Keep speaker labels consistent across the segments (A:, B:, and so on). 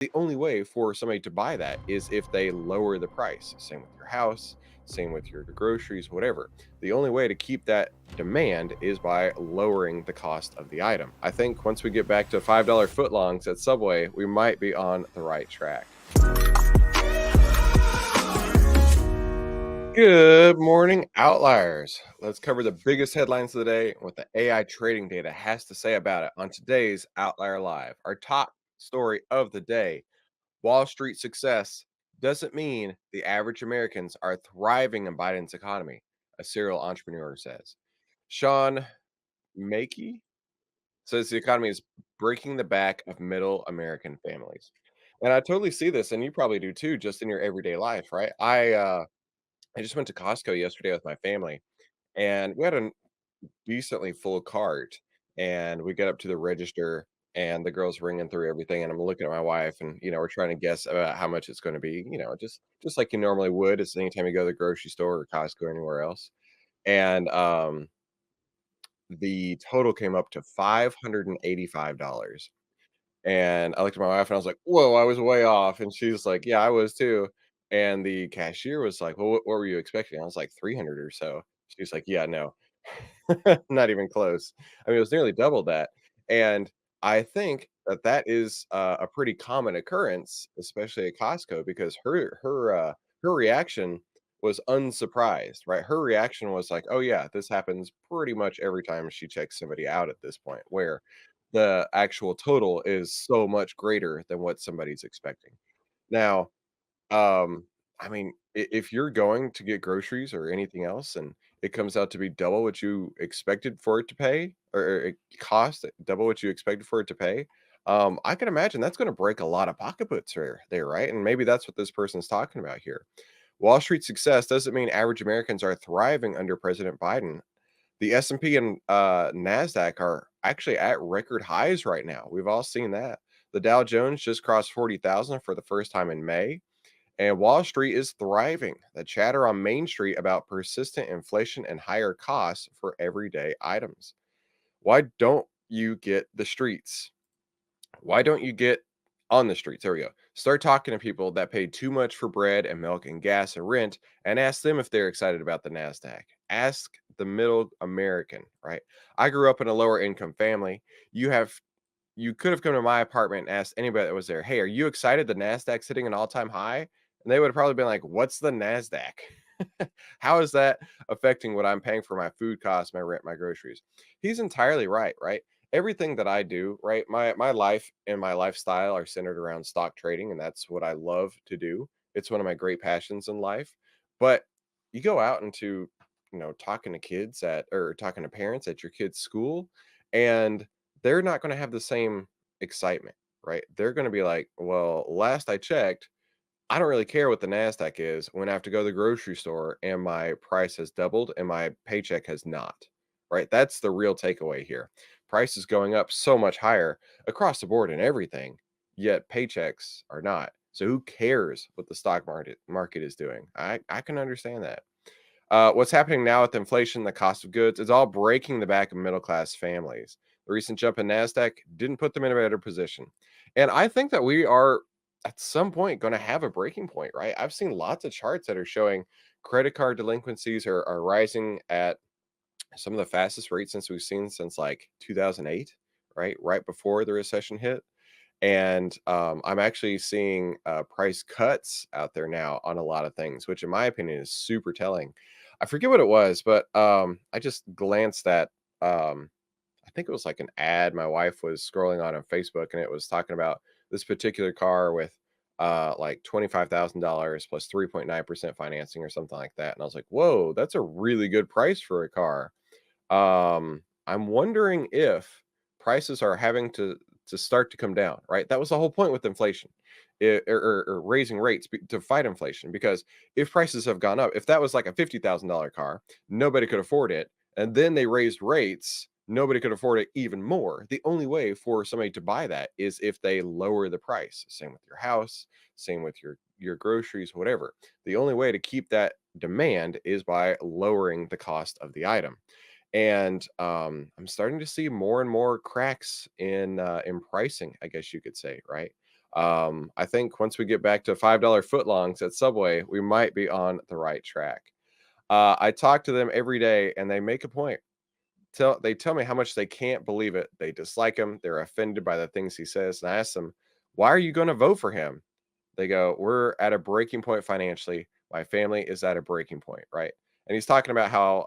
A: The only way for somebody to buy that is if they lower the price. Same with your house, same with your groceries, whatever. The only way to keep that demand is by lowering the cost of the item. I think once we get back to $5 footlongs at Subway, we might be on the right track. Good morning, outliers. Let's cover the biggest headlines of the day and what the AI trading data has to say about it on today's Outlier Live. Our top story of the day: Wall Street success doesn't mean the average Americans are thriving in Biden's economy, a serial entrepreneur says. Sean Makey says the economy is breaking the back of middle American families. And I totally see this, and you probably do too, just in your everyday life, right? I just went to Costco yesterday with my family, and we had a decently full cart, and we get up to the register, and the girl's ringing through everything, and I'm looking at my wife, and we're trying to guess about how much it's going to be, just like you normally would. It's anytime you go to the grocery store or Costco or anywhere else. And the total came up to $585. And I looked at my wife and I was like, "Whoa, I was way off." And she's like, "Yeah, I was too." And the cashier was like, "Well, what were you expecting?" I was like, 300 or so. She's like, "Yeah, no, not even close." I mean, it was nearly double that. And I think that that is a pretty common occurrence, especially at Costco, because her reaction was unsurprised, right? Her reaction was like, "Oh yeah, this happens pretty much every time she checks somebody out at this point," where the actual total is so much greater than what somebody's expecting. Now, um, I mean, if you're going to get groceries or anything else and it comes out to be double what you expected for it to pay, or it cost double what you expected for it to pay, I can imagine that's going to break a lot of pocketbooks there, right? And maybe that's what this person's talking about here. Wall Street success doesn't mean average Americans are thriving under President Biden. The S&P and NASDAQ are actually at record highs right now. We've all seen that. The Dow Jones just crossed 40,000 for the first time in May, and Wall Street is thriving. The chatter on Main Street about persistent inflation and higher costs for everyday items. Why don't you get the streets? Why don't you get on the streets? There we go. Start talking to people that pay too much for bread and milk and gas and rent, and ask them if they're excited about the NASDAQ. Ask the middle American, right? I grew up in a lower income family. You have you could have come to my apartment and asked anybody that was there, "Hey, are you excited the NASDAQ's hitting an all-time high?" And they would have probably been like, "What's the NASDAQ? How is that affecting what I'm paying for my food costs, my rent, my groceries?" He's entirely right, right? Everything that I do, right? My life and my lifestyle are centered around stock trading, and that's what I love to do. It's one of my great passions in life. But you go out into, talking to kids at or talking to parents at your kids' school, and they're not going to have the same excitement, right? They're going to be like, "Well, last I checked, I don't really care what the NASDAQ is when I have to go to the grocery store and my price has doubled and my paycheck has not." Right? That's the real takeaway here. Prices going up so much higher across the board in everything, yet paychecks are not. So who cares what the stock market is doing? I can understand that. What's happening now with inflation, the cost of goods, is all breaking the back of middle class families. The recent jump in NASDAQ didn't put them in a better position. And I think that we are at some point going to have a breaking point, right? I've seen lots of charts that are showing credit card delinquencies are rising at some of the fastest rates since we've seen since like 2008, right? Right before the recession hit. And I'm actually seeing price cuts out there now on a lot of things, which in my opinion is super telling. I forget what it was, but I just glanced at, I think it was like an ad my wife was scrolling on Facebook, and it was talking about this particular car with like $25,000 plus 3.9% financing or something like that. And I was like, whoa, that's a really good price for a car. I'm wondering if prices are having to start to come down, right? That was the whole point with inflation, or raising rates to fight inflation. Because if prices have gone up, if that was like a $50,000 car, nobody could afford it, and then they raised rates, nobody could afford it even more. The only way for somebody to buy that is if they lower the price. Same with your house, same with your groceries, whatever. The only way to keep that demand is by lowering the cost of the item. And I'm starting to see more and more cracks in pricing, I guess you could say, right? I think once we get back to $5 footlongs at Subway, we might be on the right track. I talk to them every day, and they make a point. They tell me how much they can't believe it. They dislike him. They're offended by the things he says. And I ask them, "Why are you going to vote for him?" They go, "We're at a breaking point financially. My family is at a breaking point," right? And he's talking about how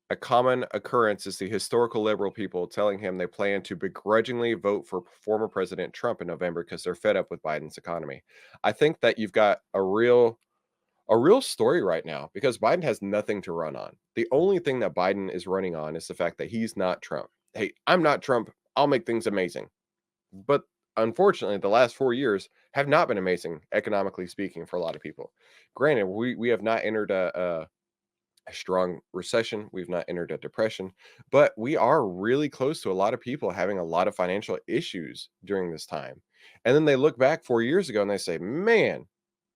A: a common occurrence is the historical liberal people telling him they plan to begrudgingly vote for former President Trump in November because they're fed up with Biden's economy. I think that you've got a real story right now because Biden has nothing to run on. The only thing that Biden is running on is the fact that he's not Trump. Hey, I'm not Trump. I'll make things amazing. But unfortunately, the last 4 years have not been amazing, economically speaking, for a lot of people. Granted, we have not entered a strong recession. We've not entered a depression, but we are really close to a lot of people having a lot of financial issues during this time. And then they look back 4 years ago and they say, man,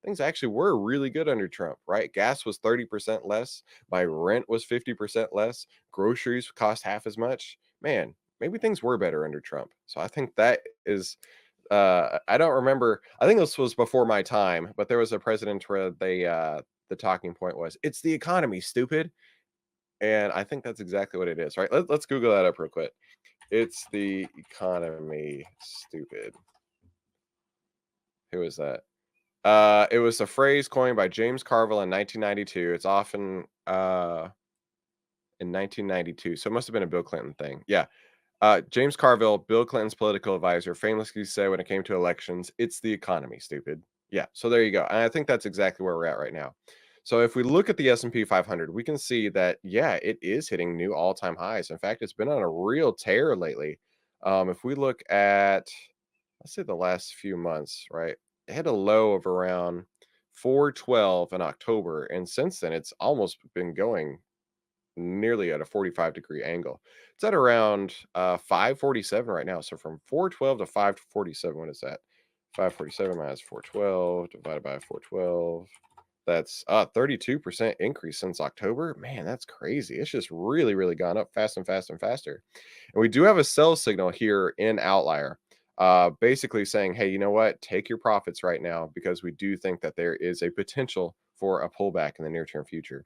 A: things actually were really good under Trump, right? Gas was 30% less. My rent was 50% less. Groceries cost half as much. Man, maybe things were better under Trump. So I think that is I don't remember. I think this was before my time, but there was a president where the talking point was, "It's the economy, stupid." And I think that's exactly what it is, right? Let's Google that up real quick. It's the economy, stupid. Who is that? It was a phrase coined by James Carville in 1992. It's often in 1992, so it must have been a Bill Clinton thing. Yeah. James Carville, Bill Clinton's political advisor, famously said when it came to elections, "It's the economy, stupid." Yeah, so there you go. And I think that's exactly where we're at right now. So if we look at the S&P 500, we can see that yeah, it is hitting new all-time highs. In fact, it's been on a real tear lately. If we look at, let's say, the last few months, right, it hit a low of around 412 in October, and since then, it's almost been going nearly at a 45-degree angle. It's at around 547 right now. So from 412 to 547, what is that? 547 minus 412 divided by 412. That's 32% increase since October. Man, that's crazy. It's just really, really gone up fast and fast and faster. And we do have a sell signal here in Outlier, basically saying, hey, you know what? Take your profits right now because we do think that there is a potential for a pullback in the near term future.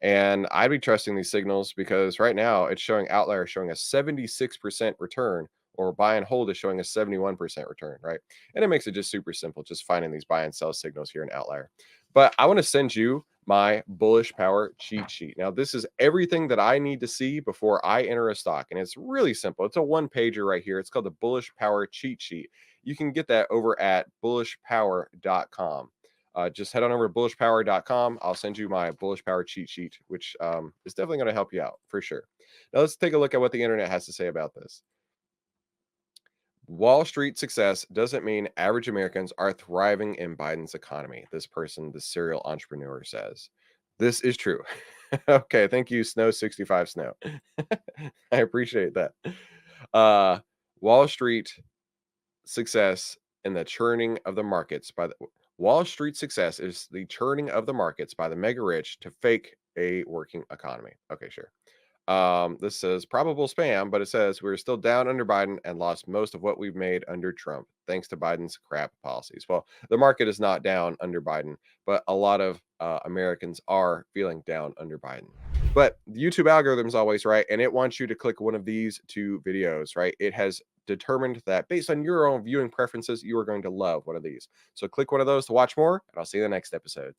A: And I'd be trusting these signals because right now it's showing Outlier showing a 76% return, or buy and hold is showing a 71% return, right? And it makes it just super simple, just finding these buy and sell signals here in Outlier. But I want to send you my bullish power cheat sheet. Now, this is everything that I need to see before I enter a stock. And it's really simple. It's a one pager right here. It's called the Bullish Power Cheat Sheet. You can get that over at bullishpower.com. Just head on over to bullishpower.com. I'll send you my bullish power cheat sheet, which is definitely going to help you out for sure. Now, let's take a look at what the internet has to say about this. Wall Street success doesn't mean average Americans are thriving in Biden's economy. This person, the serial entrepreneur, says. This is true. Okay, thank you, Snow65 Snow. I appreciate that. Uh, Wall Street success in the churning of the markets by the Wall Street success is the churning of the markets by the mega rich to fake a working economy. Okay, sure. This says probable spam, but it says we're still down under Biden and lost most of what we've made under Trump, thanks to Biden's crap policies. Well, the market is not down under Biden, but a lot of Americans are feeling down under Biden. But the YouTube algorithm is always right, and it wants you to click one of these two videos, right? It has determined that based on your own viewing preferences, you are going to love one of these. So click one of those to watch more, and I'll see you in the next episode.